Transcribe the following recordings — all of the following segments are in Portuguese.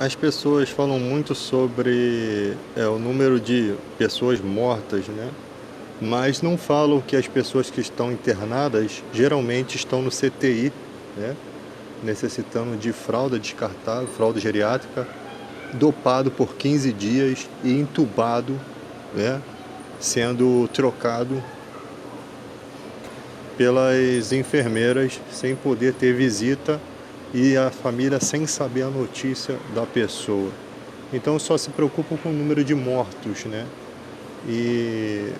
As pessoas falam muito sobre o número de pessoas mortas, né? Mas não falam que as pessoas que estão internadas geralmente estão no CTI, né? Necessitando de fralda descartável, fralda geriátrica, dopado por 15 dias e entubado, né? Sendo trocado pelas enfermeiras sem poder ter visita e a família sem saber a notícia da pessoa. Então só se preocupam com o número de mortos, né? E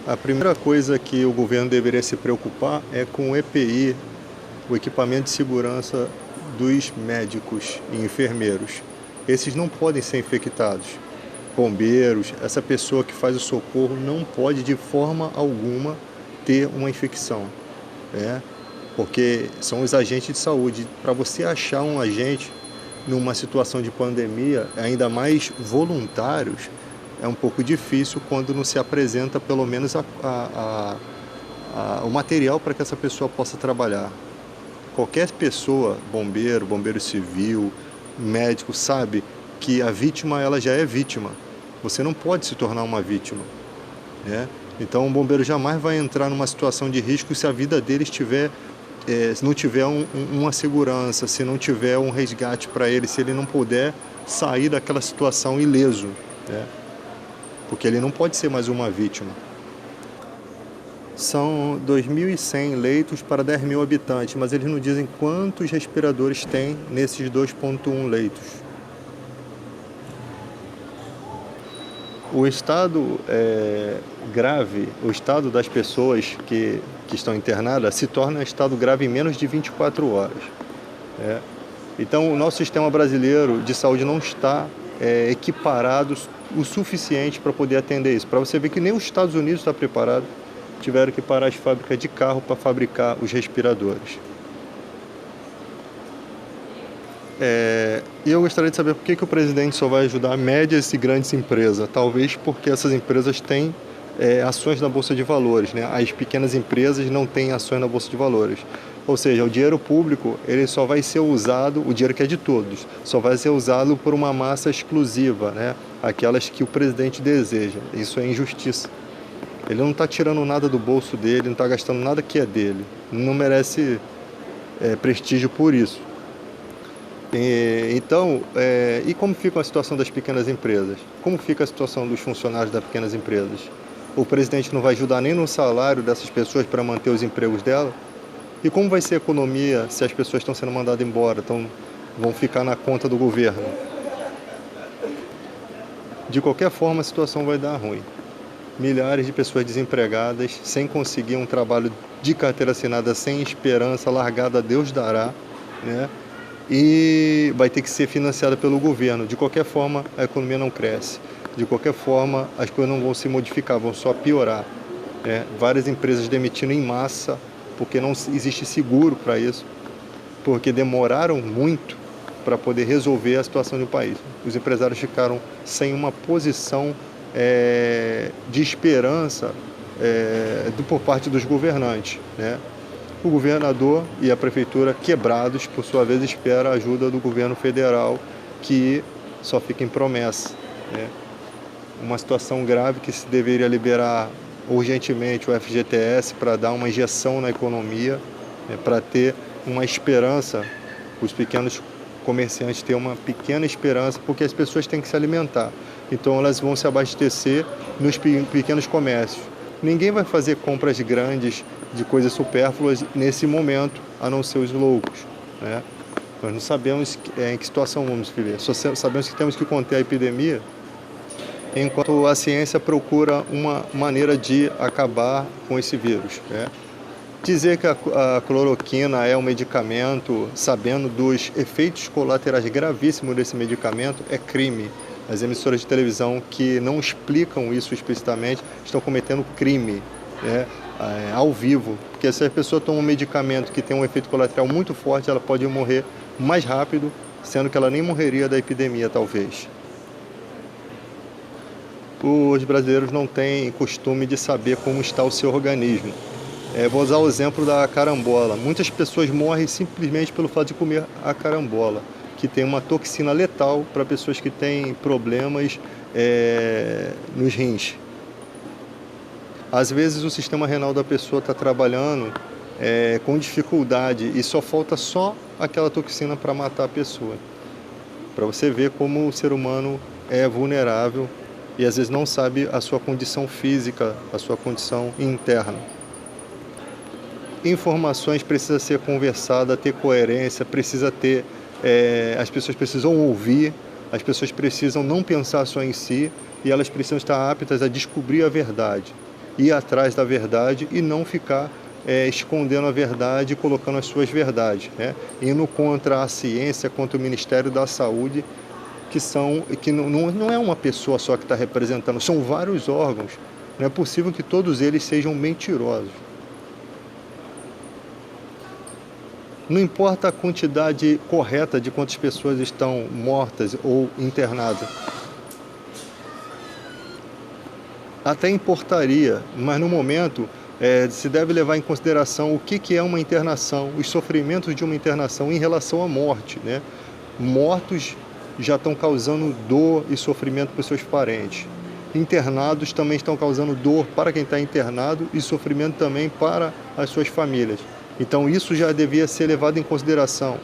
a primeira coisa que o governo deveria se preocupar é com o EPI, o equipamento de segurança dos médicos e enfermeiros. Esses não podem ser infectados. Bombeiros, essa pessoa que faz o socorro não pode de forma alguma ter uma infecção, né? Porque são os agentes de saúde. Para você achar um agente numa situação de pandemia, ainda mais voluntários, é um pouco difícil quando não se apresenta pelo menos o material para que essa pessoa possa trabalhar. Qualquer pessoa, bombeiro, bombeiro civil, médico, sabe que a vítima ela já é vítima. Você não pode se tornar uma vítima, né? Então, o bombeiro jamais vai entrar numa situação de risco se a vida dele estiver, se não tiver uma segurança, se não tiver um resgate para ele, se ele não puder sair daquela situação ileso, né? Porque ele não pode ser mais uma vítima. São 2.100 leitos para 10 mil habitantes, mas eles não dizem quantos respiradores tem nesses 2,1 leitos. O estado grave, o estado das pessoas que estão internadas se torna estado grave em menos de 24 horas. Então, o nosso sistema brasileiro de saúde não está equiparado o suficiente para poder atender isso. Para você ver que nem os Estados Unidos está preparado, tiveram que parar as fábricas de carro para fabricar os respiradores. E eu gostaria de saber por que o presidente só vai ajudar médias e grandes empresas. Talvez porque essas empresas têm ações na Bolsa de Valores, né? As pequenas empresas não têm ações na Bolsa de Valores. Ou seja, o dinheiro público ele só vai ser usado, o dinheiro que é de todos, só vai ser usado por uma massa exclusiva, né? Aquelas que o presidente deseja. Isso é injustiça. Ele não está tirando nada do bolso dele, não está gastando nada que é dele. Não merece prestígio por isso. Então, e como fica a situação das pequenas empresas? Como fica a situação dos funcionários das pequenas empresas? O presidente não vai ajudar nem no salário dessas pessoas para manter os empregos dela? E como vai ser a economia se as pessoas estão sendo mandadas embora, vão ficar na conta do governo? De qualquer forma, a situação vai dar ruim. Milhares de pessoas desempregadas, sem conseguir um trabalho de carteira assinada, sem esperança, largada a Deus dará, né? E vai ter que ser financiada pelo governo. De qualquer forma, a economia não cresce. De qualquer forma, as coisas não vão se modificar, vão só piorar, né? Várias empresas demitindo em massa, porque não existe seguro para isso, porque demoraram muito para poder resolver a situação do país. Os empresários ficaram sem uma posição de esperança por parte dos governantes, né? O governador e a prefeitura, quebrados, por sua vez, esperam a ajuda do governo federal, que só fica em promessa, né? Uma situação grave que se deveria liberar urgentemente o FGTS para dar uma injeção na economia, né? Para ter uma esperança, os pequenos comerciantes ter uma pequena esperança, porque as pessoas têm que se alimentar. Então elas vão se abastecer nos pequenos comércios. Ninguém vai fazer compras grandes de coisas supérfluas nesse momento, a não ser os loucos, né? Nós não sabemos em que situação vamos viver. Só sabemos que temos que conter a epidemia, enquanto a ciência procura uma maneira de acabar com esse vírus, né? Dizer que a cloroquina é um medicamento, sabendo dos efeitos colaterais gravíssimos desse medicamento, é crime. As emissoras de televisão que não explicam isso explicitamente estão cometendo crime, né? Ao vivo. Porque se a pessoa toma um medicamento que tem um efeito colateral muito forte, ela pode morrer mais rápido, sendo que ela nem morreria da epidemia, talvez. Os brasileiros não têm costume de saber como está o seu organismo. Vou usar o exemplo da carambola. Muitas pessoas morrem simplesmente pelo fato de comer a carambola, que tem uma toxina letal para pessoas que têm problemas nos rins. Às vezes o sistema renal da pessoa está trabalhando com dificuldade e só falta aquela toxina para matar a pessoa. Para você ver como o ser humano é vulnerável e às vezes não sabe a sua condição física, a sua condição interna. Informações precisa ser conversada, ter coerência, as pessoas precisam ouvir, as pessoas precisam não pensar só em si e elas precisam estar aptas a descobrir a verdade, ir atrás da verdade e não ficar escondendo a verdade e colocando as suas verdades, né? Indo contra a ciência, contra o Ministério da Saúde, que não é uma pessoa só que está representando, são vários órgãos. Não é possível que todos eles sejam mentirosos. Não importa a quantidade correta de quantas pessoas estão mortas ou internadas. Até importaria, mas no momento se deve levar em consideração o que é uma internação, os sofrimentos de uma internação em relação à morte, né? Mortos já estão causando dor e sofrimento para os seus parentes. Internados também estão causando dor para quem está internado e sofrimento também para as suas famílias. Então isso já devia ser levado em consideração.